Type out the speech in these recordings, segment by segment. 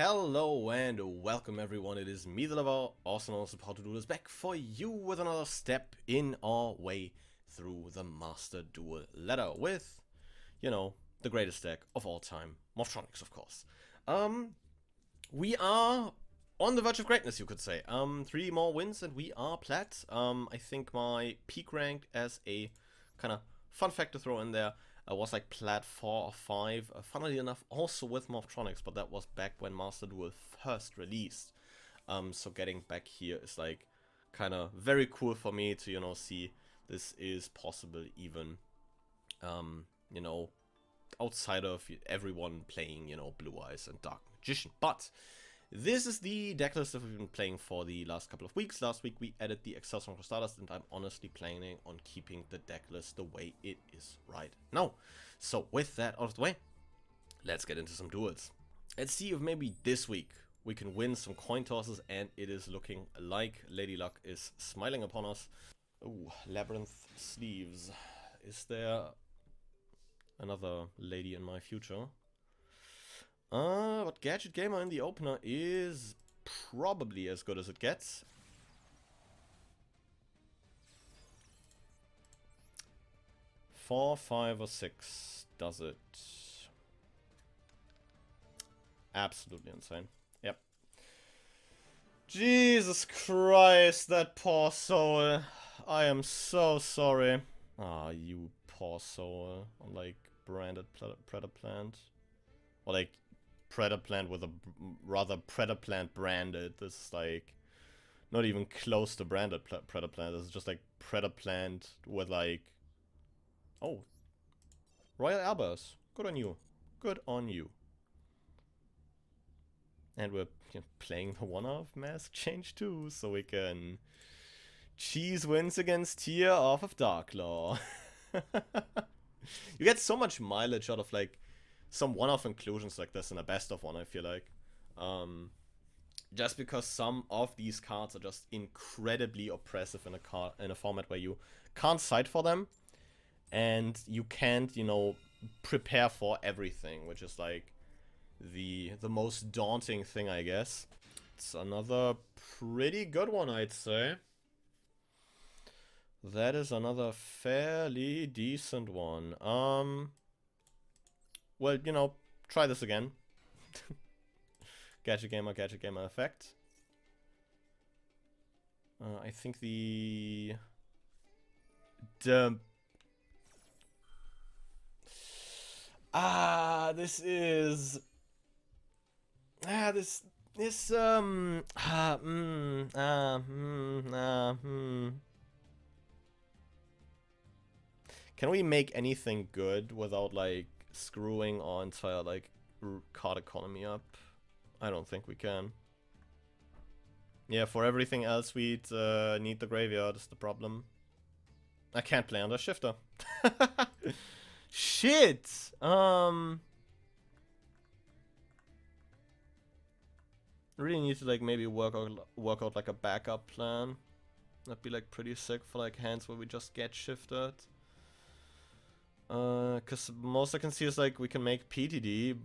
Hello and welcome everyone, it is me the lover, also known as How to Do This, back for you with another step in our way through the Master Duel ladder with, you know, the greatest deck of all time, Morphtronics of course. We are on the verge of greatness, you could say. 3 more wins and we are plat. I think my peak rank as a kind of fun fact to throw in there was like plat 4 or 5, funnily enough also with Morphtronics, but that was back when Master Duel first released. So getting back here is like kind of very cool for me to, you know, see this is possible even, you know, outside of everyone playing, you know, Blue Eyes and Dark Magician. But this is the decklist that we've been playing for the last couple of weeks. Last week we added the Excel Song for Starters, and I'm honestly planning on keeping the decklist the way it is right now. So with that out of the way, let's get into some duels. Let's see if maybe this week we can win some coin tosses, and it is looking like Lady Luck is smiling upon us. Ooh, Labyrinth Sleeves. Is there another lady in my future? But Gadget Gamer in the opener is probably as good as it gets. Four, 5, or 6 does it. Absolutely insane. Yep. Jesus Christ, that poor soul. I am so sorry. Ah, you poor soul. On like branded Predator Plant. Or like Predator Plant with a rather Predator Plant branded. This is like not even close to branded Predator Plant. This is just like Predator Plant with like, oh, Royal Albers. Good on you. Good on you. And we're playing the one-off Mask Change too, so we can cheese wins against tier off of Darklaw. You get so much mileage out of like some one-off inclusions like this in a best of one, I feel like. Just because some of these cards are just incredibly oppressive in a format where you can't side for them, and you can't, you know, prepare for everything, which is like the most daunting thing, I guess. It's another pretty good one, I'd say. That is another fairly decent one. Well, you know, try this again. Gadget Gamer effect. I think this is Can we make anything good without like screwing our entire like card economy up? I don't think we can. Yeah, for everything else we'd need the graveyard is the problem. I can't play under Shifter. Shit! Really need to like maybe work out like a backup plan. That'd be like pretty sick for like hands where we just get Shifted. Cause most I can see is like we can make PTD,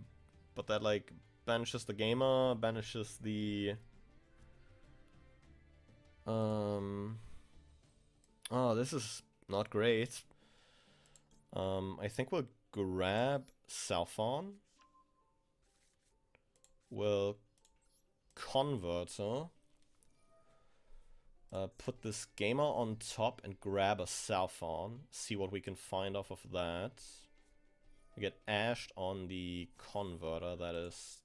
but that like banishes the gamer, banishes the oh, this is not great. I think we'll grab Salphon. We'll Converter. Put this gamer on top and grab a Salphon. See what we can find off of that. We get ashed on the Converter. That is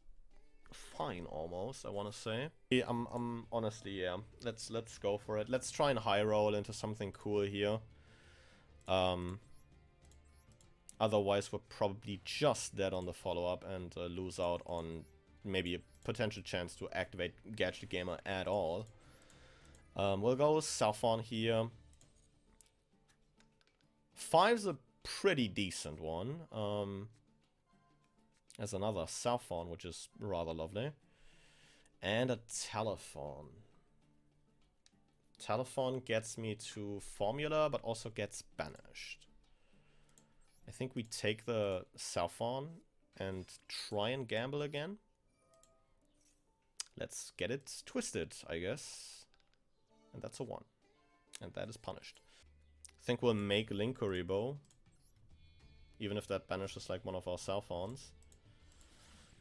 fine, almost, I want to say. I'm honestly, yeah. Let's go for it. Let's try and high roll into something cool here. Otherwise, we're probably just dead on the follow-up and lose out on maybe a potential chance to activate Gadget Gamer at all. We'll go Salphon here. 5's a pretty decent one. There's another Salphon, which is rather lovely. And a Telephone. Telephone gets me to Formula, but also gets banished. I think we take the Salphon and try and gamble again. Let's get it twisted, I guess. And that's a 1. And that is punished. I think we'll make Linkuriboh. Even if that banishes like one of our Salphons.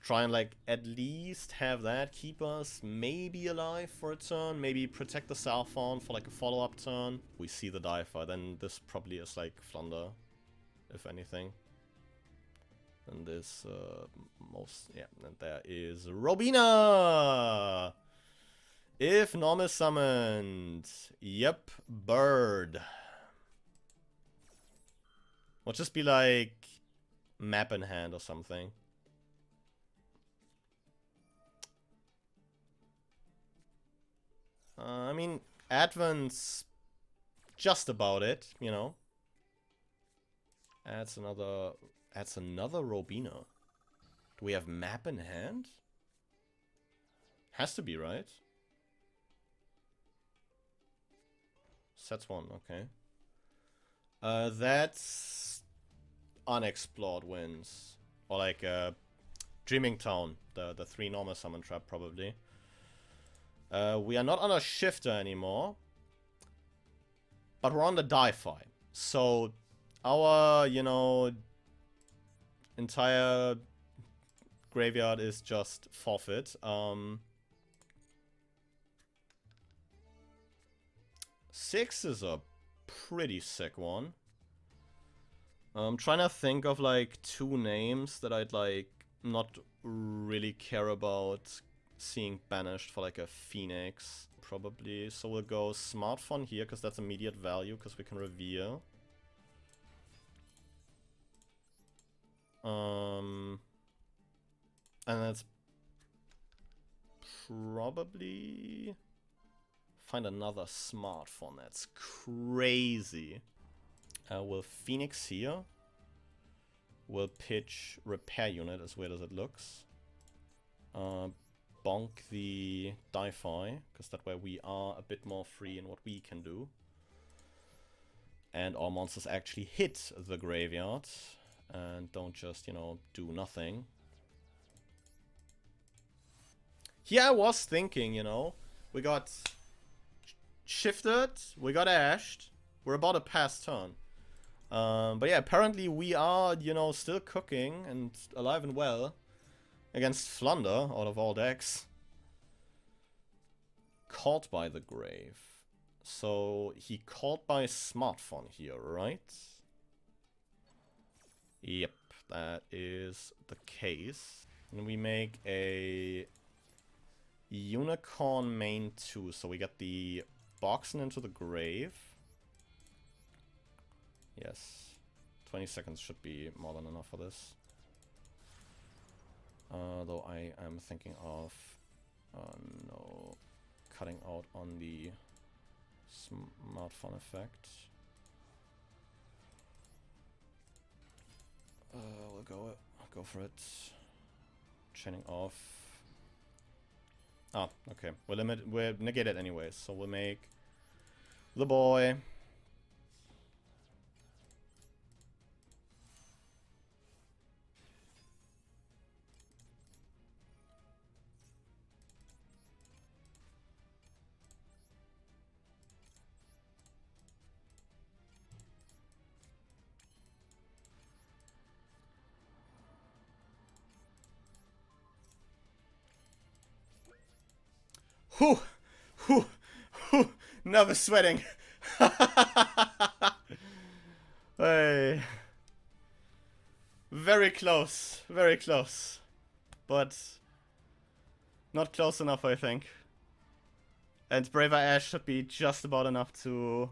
Try and like at least have that keep us maybe alive for a turn. Maybe protect the Salphon for like a follow-up turn. We see the Diver, then this probably is like Flunder, if anything. And this and there is Robina! If normal summoned. Yep, bird. Will just be like map in hand or something. I mean, Advent's just about it, you know. Adds another Robina. Do we have map in hand? Has to be, right? Sets 1, okay. That's unexplored winds. Or like Dreaming Town, the 3 normal summon trap probably. We are not on a Shifter anymore. But we're on the Di-Fi. So our, you know, entire graveyard is just forfeit. 6 is a pretty sick one. I'm trying to think of like 2 names that I'd like not really care about seeing banished for like a Phoenix, probably. So we'll go Smartphone here, because that's immediate value, because we can reveal. And that's probably... Find another Smartphone, that's crazy. We'll Phoenix here. We'll pitch Repair Unit, as weird as it looks. Bonk the Di-Fi, because that way we are a bit more free in what we can do. And our monsters actually hit the graveyard and don't just, you know, do nothing. Here I was thinking, you know, we got Shifter'd, we got Ashed, we're about to pass turn. But yeah, apparently we are, you know, still cooking and alive and well. Against Flunder, out of all decks. Caught by the Grave. So, he caught by Smartphone here, right? Yep, that is the case. And we make a Unicorn main 2. So we get the Boxen into the Grave. Yes. 20 seconds should be more than enough for this. Though I am thinking of no, cutting out on the Smartphone effect. We'll go for it. Chaining off. Ah, okay. We'll negate it anyways. So we'll make the boy. Whew, whew, whew, never sweating. Hey. Very close, but not close enough, I think. And Braver Ash should be just about enough to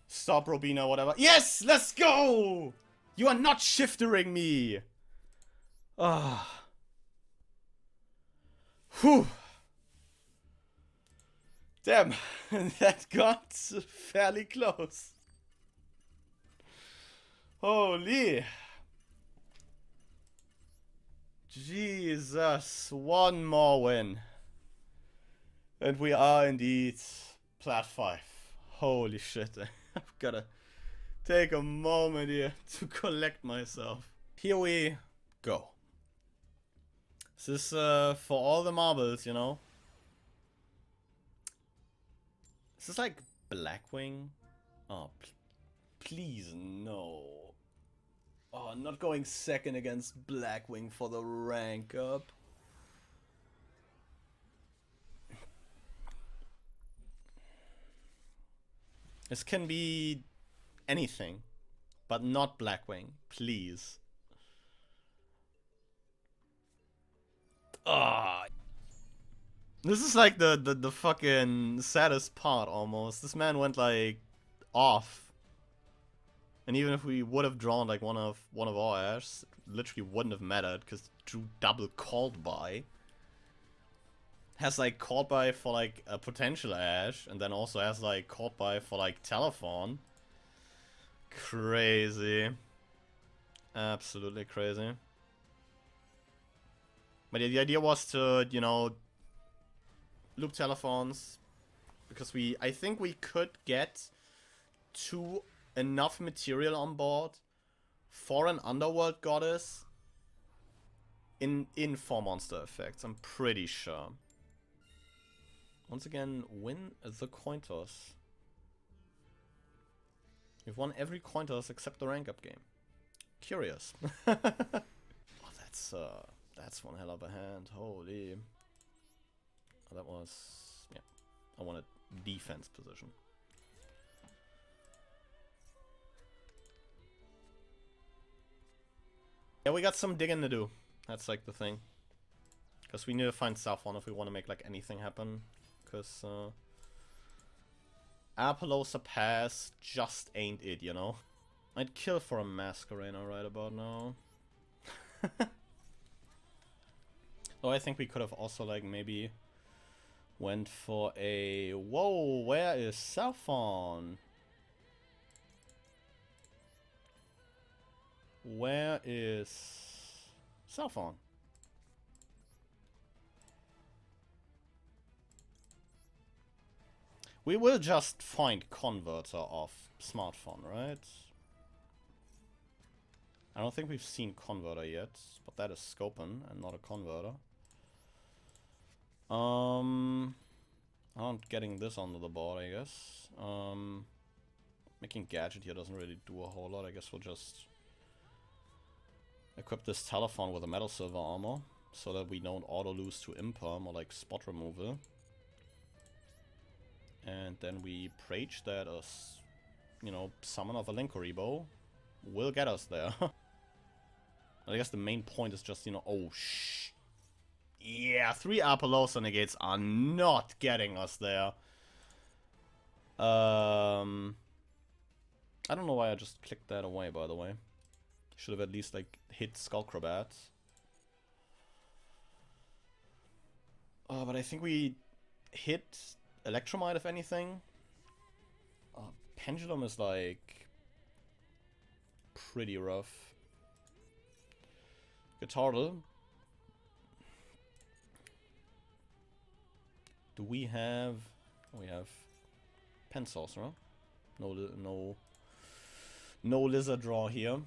stop Robina, whatever. Yes, let's go! You are not shiftering me. Ah. Whew. Damn, that got fairly close. Holy. Jesus, one more win. And we are indeed plat 5. Holy shit, I've gotta take a moment here to collect myself. Here we go. This is for all the marbles, you know. Is this like Blackwing? Oh, please no. Oh, not going second against Blackwing for the rank up. This can be anything, but not Blackwing, please. Ah. This is like the fucking saddest part almost. This man went like off. And even if we would have drawn like one of our Ash, it literally wouldn't have mattered because drew double called by. Has like called by for like a potential Ash, and then also has like called by for like Telephone. Crazy. Absolutely crazy. But yeah, the idea was to, you know, loop Telephones, because I think we could get enough material on board for an Underworld Goddess in 4 monster effects, I'm pretty sure. Once again, win the coin toss. We've won every coin toss except the rank up game. Curious. Oh, that's one hell of a hand. Holy. Oh, that was, yeah. I wanted defense position. Yeah, we got some digging to do. That's like the thing. Because we need to find South one if we want to make like anything happen. Because Apollosa Pass just ain't it, you know? I'd kill for a Masquerader right about now. Though I think we could have also like maybe went for a... Whoa, where is Southon? Where is Southon? We will just find Converter off Smartphone, right? I don't think we've seen Converter yet, but that is Scopin and not a Converter. I'm getting this onto the board, I guess. Making Gadget here doesn't really do a whole lot. I guess we'll just equip this Telephone with a Metal Silver armor, so that we don't auto-lose to Imperm or like spot removal. And then we Prage that as, you know, Summon of a Linkuriboh will get us there. I guess the main point is just, you know, oh yeah, 3 Apollosa negates are not getting us there. I don't know why I just clicked that away, by the way. Should have at least, like, hit Skullcrobat. But I think we hit Electromite, if anything. Pendulum is, like, pretty rough. Guitardle. Do we have... We have Pen Sorcerer. No Lizard draw here.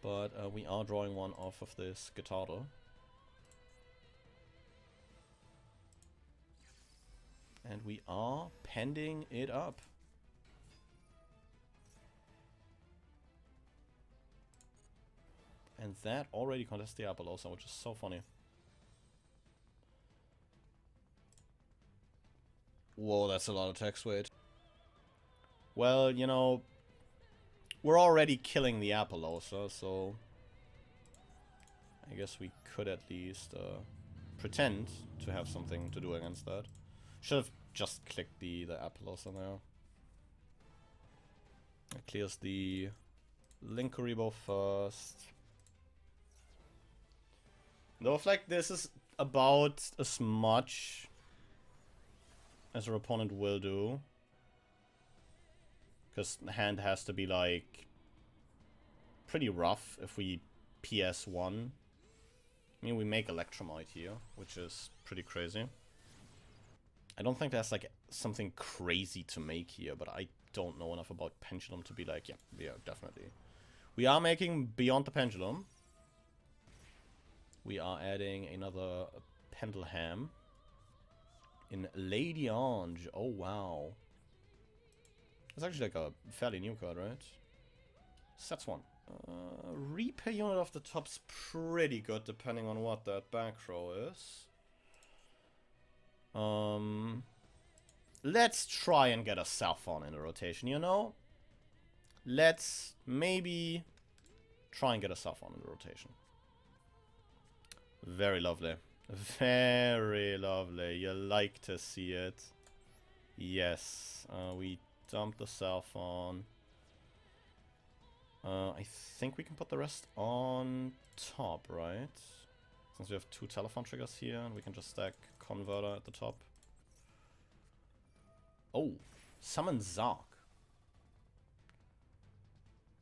But we are drawing one off of this Guitardle. And we are pending it up. And that already contests the Apollosa, which is so funny. Whoa, that's a lot of text weight. Well, you know, we're already killing the Apollosa, so I guess we could at least pretend to have something to do against that. Should have just clicked the Apollosa there. It clears the Linkuriboh first. Though if like this is about as much as our opponent will do. Because the hand has to be like pretty rough if we PS1. I mean, we make Electromite here, which is pretty crazy. I don't think there's like something crazy to make here, but I don't know enough about Pendulum to be like, yeah, definitely. We are making Beyond the Pendulum. We are adding another Pendleham in Lady Ange. Oh, wow. It's actually like a fairly new card, right? Sets one. Repair unit off the top's pretty good, depending on what that back row is. Let's try and get a Saffron in the rotation, you know? Let's maybe try and get a Saffron in the rotation. Very lovely. Very lovely. You like to see it. Yes. We dump the Saffron. I think we can put the rest on top, right? Since we have 2 telephone triggers here, and we can just stack Converter at the top. Oh, summon Zark.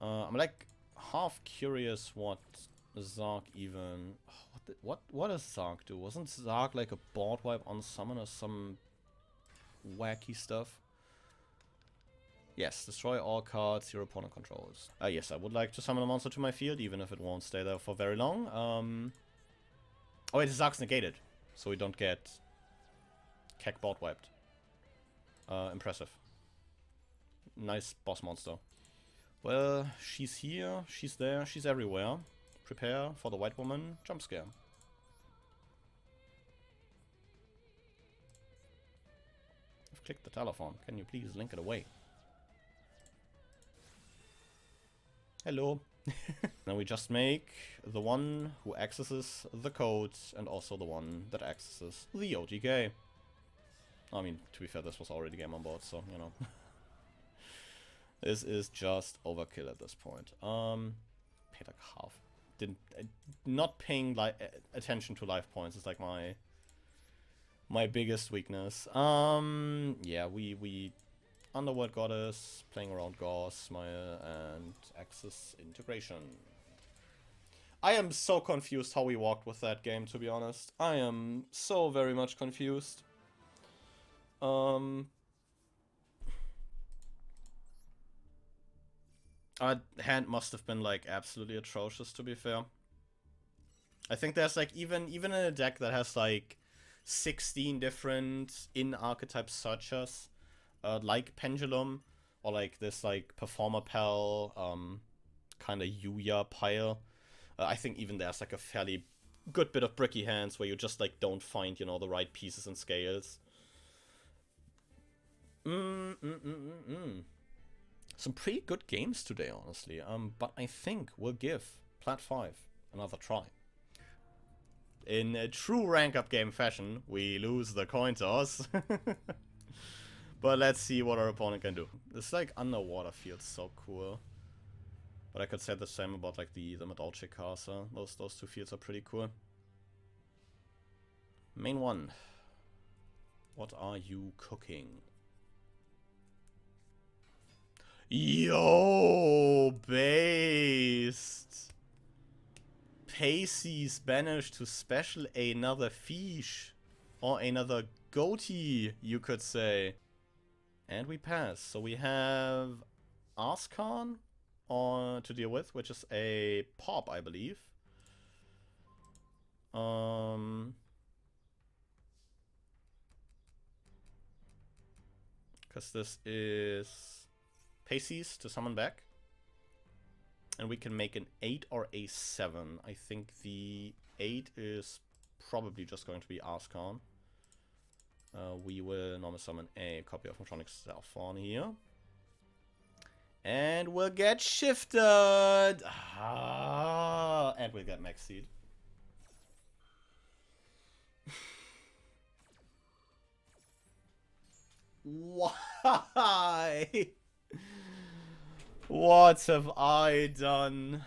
I'm like half curious what Zark even... What does Zark do? Wasn't Zark like a board wipe on summon or some wacky stuff? Yes, destroy all cards your opponent controls. Yes, I would like to summon a monster to my field, even if it won't stay there for very long. Oh wait, Zark's negated, so we don't get Keck board wiped. Impressive. Nice boss monster. Well, she's here, she's there, she's everywhere. Prepare for the white woman jump scare. I've clicked the telephone. Can you please link it away? Hello. Now we just make the one who accesses the codes and also the one that accesses the OTK. I mean, to be fair, this was already game on board, so, you know. This is just overkill at this point. Paid like half. Not paying attention to life points is like my biggest weakness. Yeah, we Underworld Goddess, playing around Gauss, Smile, and Axis Integration. I am so confused how we walked with that game, to be honest. I am so very much confused. Our hand must have been like absolutely atrocious, to be fair. I think there's like even in a deck that has like 16 different in-archetype searchers, like Pendulum, or like this like Performer Pal, kind of Yuya pile. I think even there's like a fairly good bit of bricky hands where you just like don't find, you know, the right pieces and scales. Some pretty good games today, honestly. But I think we'll give Plat 5 another try. In a true rank-up game fashion, we lose the coin toss. But let's see what our opponent can do. This like underwater feels so cool. But I could say the same about like the Medolce Casa. Those 2 fields are pretty cool. Main one. What are you cooking? Yo, based. Pacey's banished to special another fish. Or another goatee, you could say. And we pass. So we have Arskan to deal with, which is a pop, I believe. Because this is Pacey's to summon back. And we can make an 8 or a 7. I think the 8 is probably just going to be Arskan. We will normally summon a copy of Morphtronic Saffron here. And we'll get Shifter'd! And we'll get Max Seed. Why? What have I done?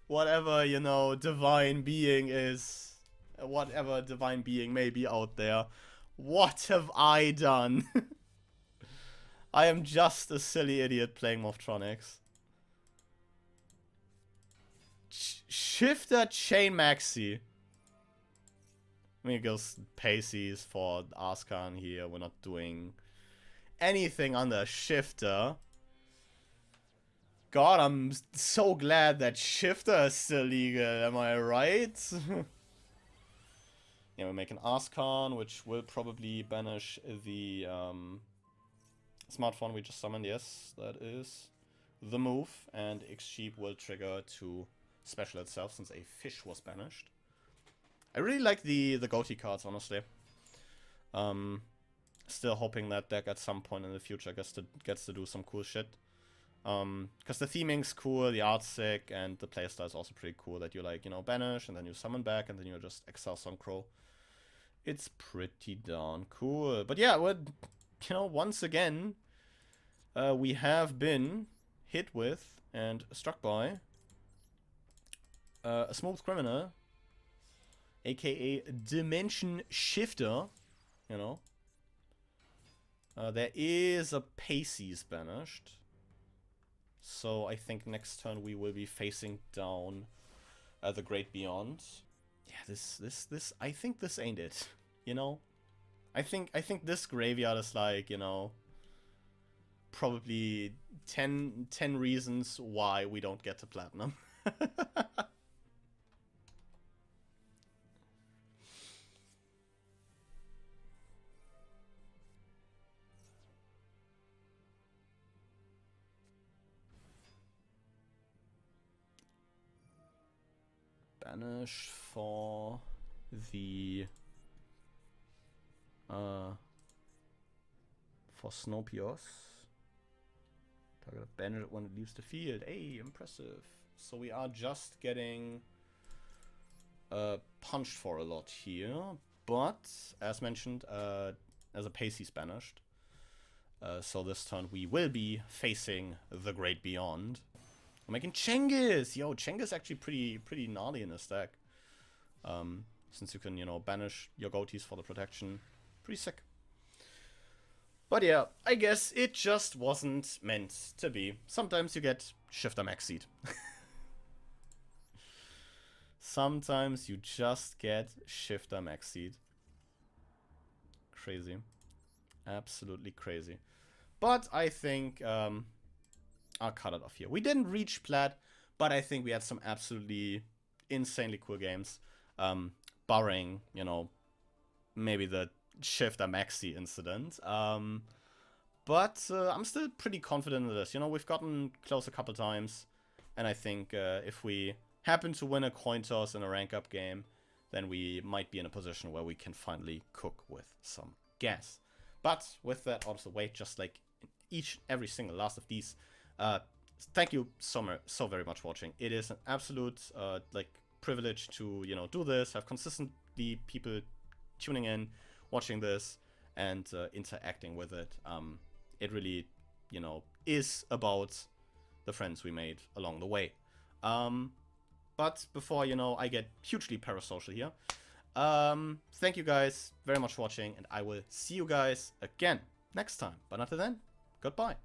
Whatever, you know, divine being is, whatever divine being may be out there, what have I done? I am just a silly idiot playing Morphtronics. Shifter Chain Maxi. I mean, it goes Pacey's for Arskan here. We're not doing anything under Shifter. God, I'm so glad that Shifter is still legal, am I right? Yeah, we make an Arscan, which will probably banish the smartphone we just summoned. Yes, that is the move. And X-Sheep will trigger to special itself since a fish was banished. I really like the goatee cards, honestly. Still hoping that deck at some point in the future gets to do some cool shit. Because the theming's cool, the art's sick, and the playstyle is also pretty cool. That you like, you know, banish, and then you summon back, and then you just exile Suncrow. It's pretty darn cool. But yeah, you know, once again, we have been hit with and struck by a smooth criminal, aka Dimension Shifter, you know. There is a Pacey's banished. So I think next turn we will be facing down the Great Beyond. Yeah, this I think this ain't it. You know? I think this graveyard is like, you know, probably 10 reasons why we don't get to platinum. Banish for the for Snopios. Target banish it when it leaves the field. Hey, impressive. So we are just getting punched for a lot here, but as mentioned, as a Pacey's banished. So this turn we will be facing the Great Beyond. I'm making Cengiz! Yo, Cengiz actually pretty gnarly in this deck. Since you can, you know, banish your goatees for the protection. Pretty sick. But yeah, I guess it just wasn't meant to be. Sometimes you get Shifter Max Seed. Sometimes you just get Shifter Max Seed. Crazy. Absolutely crazy. But I think I'll cut it off here. We didn't reach plat, but I think we had some absolutely insanely cool games. Barring, you know, maybe the Shifter Maxi incident. But I'm still pretty confident in this. You know, we've gotten close a couple times. And I think if we happen to win a coin toss in a rank up game, then we might be in a position where we can finally cook with some gas. But with that out of the way, just like in every single last of these, thank you so very much for watching. It is an absolute like privilege to, you know, do this, have consistently people tuning in, watching this, and interacting with it. It really, you know, is about the friends we made along the way. But before, you know, I get hugely parasocial here, thank you guys very much for watching, and I will see you guys again next time. But until then, goodbye.